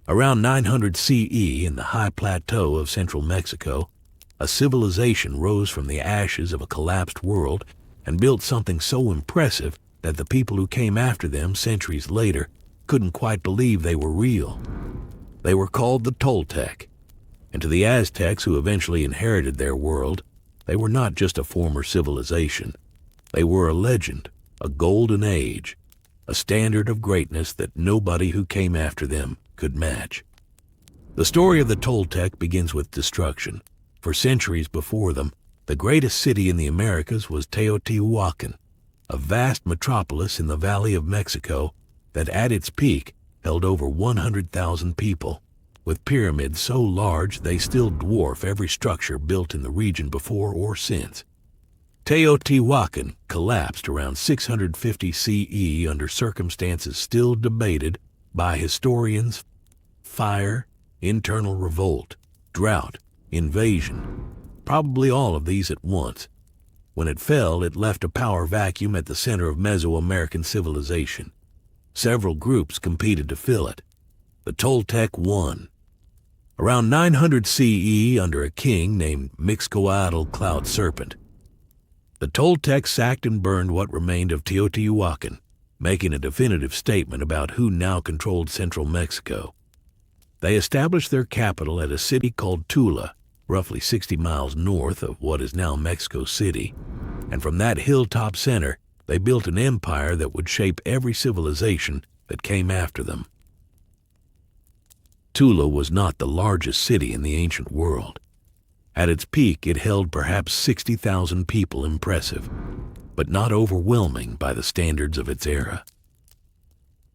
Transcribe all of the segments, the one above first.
Around 900 CE, in the high plateau of central Mexico, a civilization rose from the ashes of a collapsed world and built something so impressive that the people who came after them centuries later couldn't quite believe they were real. They were called the Toltec, and to the Aztecs who eventually inherited their world, they were not just a former civilization. They were a legend, a golden age, a standard of greatness that nobody who came after them could match. The story of the Toltec begins with destruction. For centuries before them, the greatest city in the Americas was Teotihuacan, a vast metropolis in the Valley of Mexico that at its peak held over 100,000 people, with pyramids so large they still dwarf every structure built in the region before or since. Teotihuacan collapsed around 650 CE under circumstances still debated by historians: fire, internal revolt, drought, invasion, probably all of these at once. When it fell, it left a power vacuum at the center of Mesoamerican civilization. Several groups competed to fill it. The Toltec won. Around 900 CE, under a king named Ce Acatl Serpent, the Toltecs sacked and burned what remained of Teotihuacan, making a definitive statement about who now controlled central Mexico. They established their capital at a city called Tula, roughly 60 miles north of what is now Mexico City, and from that hilltop center, they built an empire that would shape every civilization that came after them. Tula was not the largest city in the ancient world. At its peak, it held perhaps 60,000 people, impressive, but not overwhelming by the standards of its era.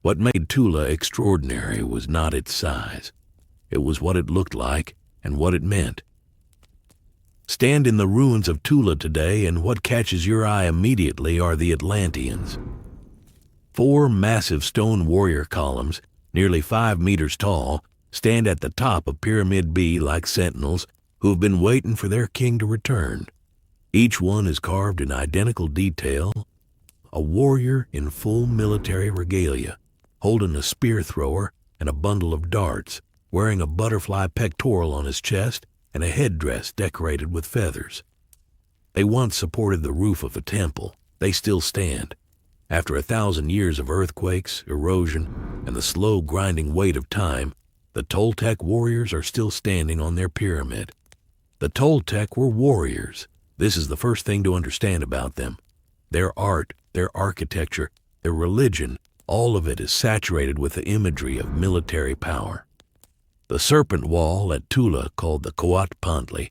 What made Tula extraordinary was not its size. It was what it looked like and what it meant. Stand in the ruins of Tula today, and what catches your eye immediately are the Atlanteans. 4 massive stone warrior columns, nearly 5 meters tall, stand at the top of Pyramid B like sentinels who have been waiting for their king to return. Each one is carved in identical detail, a warrior in full military regalia, holding a spear thrower and a bundle of darts, wearing a butterfly pectoral on his chest and a headdress decorated with feathers. They once supported the roof of a temple. They still stand. After 1,000 years of earthquakes, erosion, and the slow grinding weight of time, the Toltec warriors are still standing on their pyramid. The Toltec were warriors. This is the first thing to understand about them. Their art, their architecture, their religion, all of it is saturated with the imagery of military power. The serpent wall at Tula, called the Coatpantli,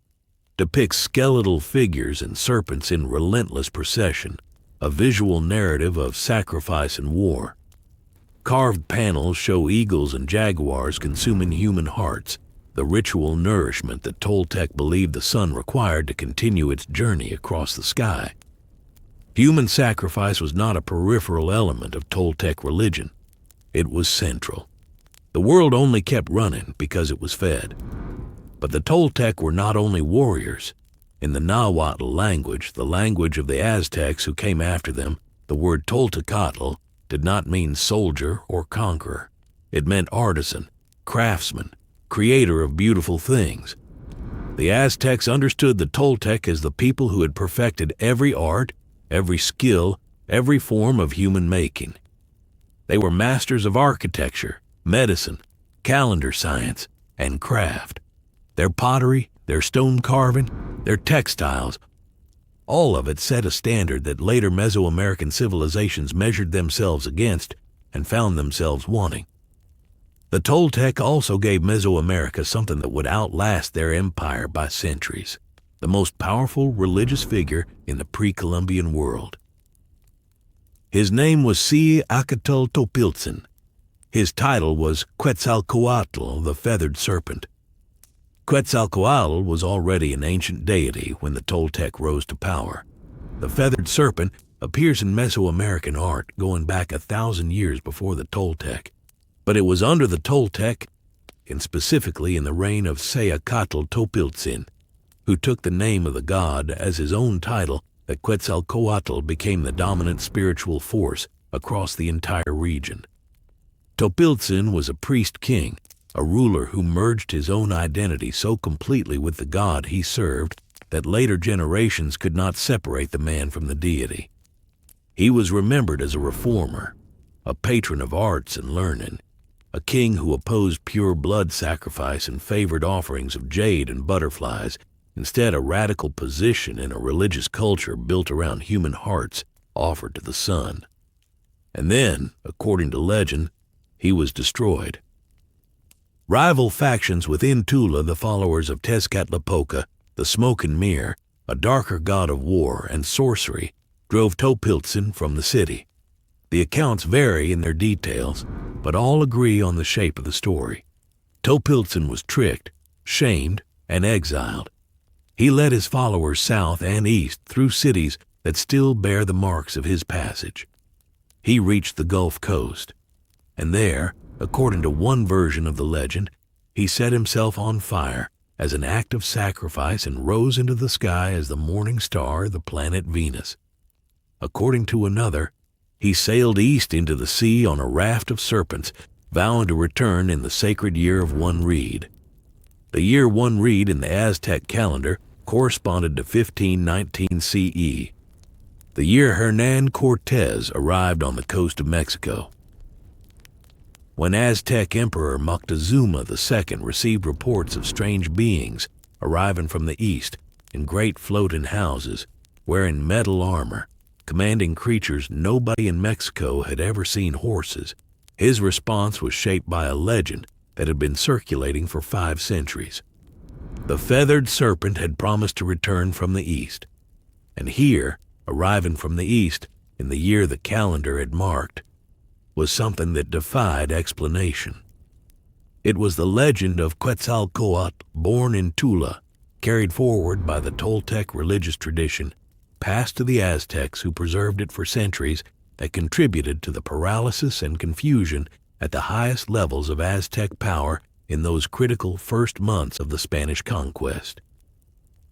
depicts skeletal figures and serpents in relentless procession, a visual narrative of sacrifice and war. Carved panels show eagles and jaguars consuming human hearts, the ritual nourishment that Toltec believed the sun required to continue its journey across the sky. Human sacrifice was not a peripheral element of Toltec religion. It was central. The world only kept running because it was fed. But the Toltec were not only warriors. In the Nahuatl language, the language of the Aztecs who came after them, the word Toltecatl did not mean soldier or conqueror. It meant artisan, craftsman, creator of beautiful things. The Aztecs understood the Toltec as the people who had perfected every art, every skill, every form of human making. They were masters of architecture, medicine, calendar science, and craft. Their pottery, their stone carving, their textiles, all of it set a standard that later Mesoamerican civilizations measured themselves against and found themselves wanting. The Toltec also gave Mesoamerica something that would outlast their empire by centuries: the most powerful religious figure in the pre-Columbian world. His name was Ce Acatl Topiltzin. His title was Quetzalcoatl, the Feathered Serpent. Quetzalcoatl was already an ancient deity when the Toltec rose to power. The Feathered Serpent appears in Mesoamerican art going back 1,000 years before the Toltec. But it was under the Toltec, and specifically in the reign of Ce Acatl Topiltzin, who took the name of the god as his own title, that Quetzalcoatl became the dominant spiritual force across the entire region. Topiltzin was a priest king, a ruler who merged his own identity so completely with the god he served that later generations could not separate the man from the deity. He was remembered as a reformer, a patron of arts and learning, a king who opposed pure blood sacrifice and favored offerings of jade and butterflies, instead a radical position in a religious culture built around human hearts offered to the sun. And then, according to legend, he was destroyed. Rival factions within Tula, the followers of Tezcatlipoca, the Smoke and Mirror, a darker god of war and sorcery, drove Topiltzin from the city. The accounts vary in their details, but all agree on the shape of the story. Topiltzin was tricked, shamed, and exiled. He led his followers south and east through cities that still bear the marks of his passage. He reached the Gulf Coast, and there, according to one version of the legend, he set himself on fire as an act of sacrifice and rose into the sky as the morning star of the planet Venus. According to another, he sailed east into the sea on a raft of serpents, vowing to return in the sacred year of One Reed. The year One Reed in the Aztec calendar corresponded to 1519 CE, the year Hernan Cortez arrived on the coast of Mexico. When Aztec Emperor Moctezuma II received reports of strange beings arriving from the east in great floating houses, wearing metal armor, commanding creatures nobody in Mexico had ever seen horses, his response was shaped by a legend that had been circulating for 5 centuries. The Feathered Serpent had promised to return from the east, and here, arriving from the east in the year the calendar had marked, was something that defied explanation. It was the legend of Quetzalcoatl, born in Tula, carried forward by the Toltec religious tradition, passed to the Aztecs who preserved it for centuries, that contributed to the paralysis and confusion at the highest levels of Aztec power in those critical first months of the Spanish conquest.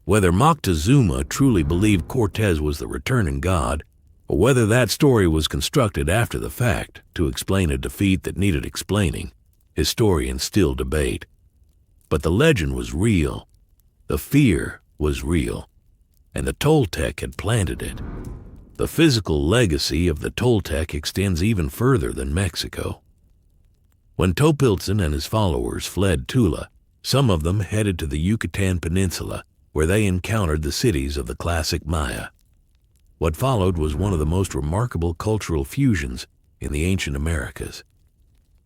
Whether Moctezuma truly believed Cortez was the returning god, or whether that story was constructed after the fact to explain a defeat that needed explaining, historians still debate. But the legend was real, the fear was real, and the Toltec had planted it. The physical legacy of the Toltec extends even further than Mexico. When Topiltzin and his followers fled Tula, some of them headed to the Yucatan Peninsula, where they encountered the cities of the classic Maya. What followed was one of the most remarkable cultural fusions in the ancient Americas.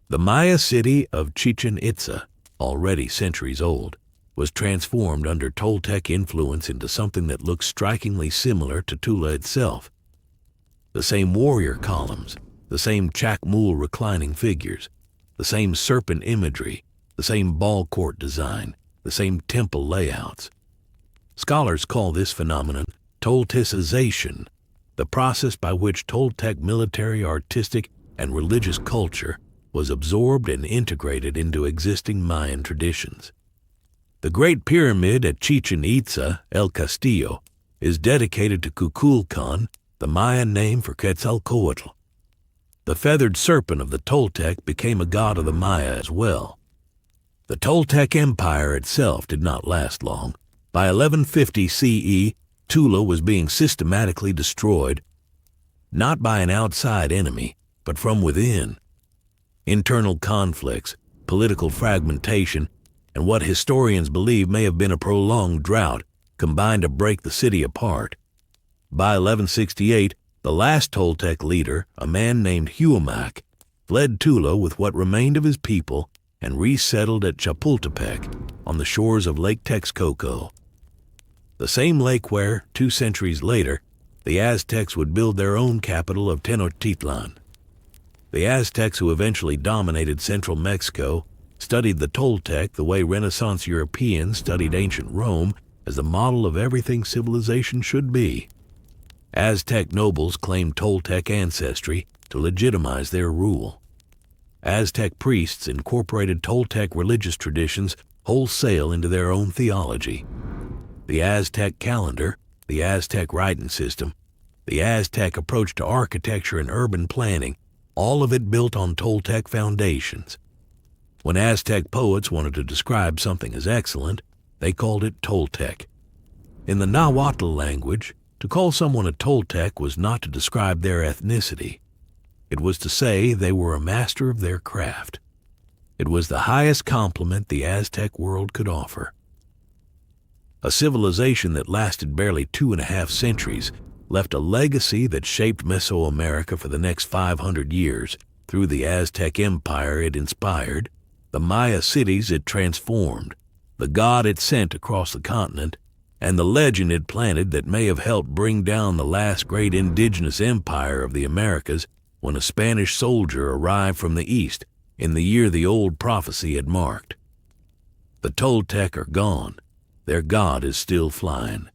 The Maya city of Chichen Itza, already centuries old, was transformed under Toltec influence into something that looks strikingly similar to Tula itself. The same warrior columns, the same chacmool reclining figures, the same serpent imagery, the same ball court design, the same temple layouts. Scholars call this phenomenon Tolticization, the process by which Toltec military, artistic, and religious culture was absorbed and integrated into existing Mayan traditions. The Great Pyramid at Chichen Itza, El Castillo, is dedicated to Kukulkan, the Mayan name for Quetzalcoatl. The Feathered Serpent of the Toltec became a god of the Maya as well. The Toltec Empire itself did not last long. By 1150 CE, Tula was being systematically destroyed, not by an outside enemy, but from within. Internal conflicts, political fragmentation, and what historians believe may have been a prolonged drought combined to break the city apart. By 1168, the last Toltec leader, a man named Huamak, fled Tula with what remained of his people and resettled at Chapultepec on the shores of Lake Texcoco, the same lake where, 2 centuries later, the Aztecs would build their own capital of Tenochtitlan. The Aztecs, who eventually dominated central Mexico, studied the Toltec the way Renaissance Europeans studied ancient Rome as the model of everything civilization should be. Aztec nobles claimed Toltec ancestry to legitimize their rule. Aztec priests incorporated Toltec religious traditions wholesale into their own theology. The Aztec calendar, the Aztec writing system, the Aztec approach to architecture and urban planning, all of it built on Toltec foundations. When Aztec poets wanted to describe something as excellent, they called it Toltec. In the Nahuatl language, to call someone a Toltec was not to describe their ethnicity. It was to say they were a master of their craft. It was the highest compliment the Aztec world could offer. A civilization that lasted barely 2.5 centuries left a legacy that shaped Mesoamerica for the next 500 years through the Aztec Empire it inspired, the Maya cities it transformed, the god it sent across the continent, and the legend it planted that may have helped bring down the last great indigenous empire of the Americas when a Spanish soldier arrived from the east in the year the old prophecy had marked. The Toltec are gone. Their god is still flying.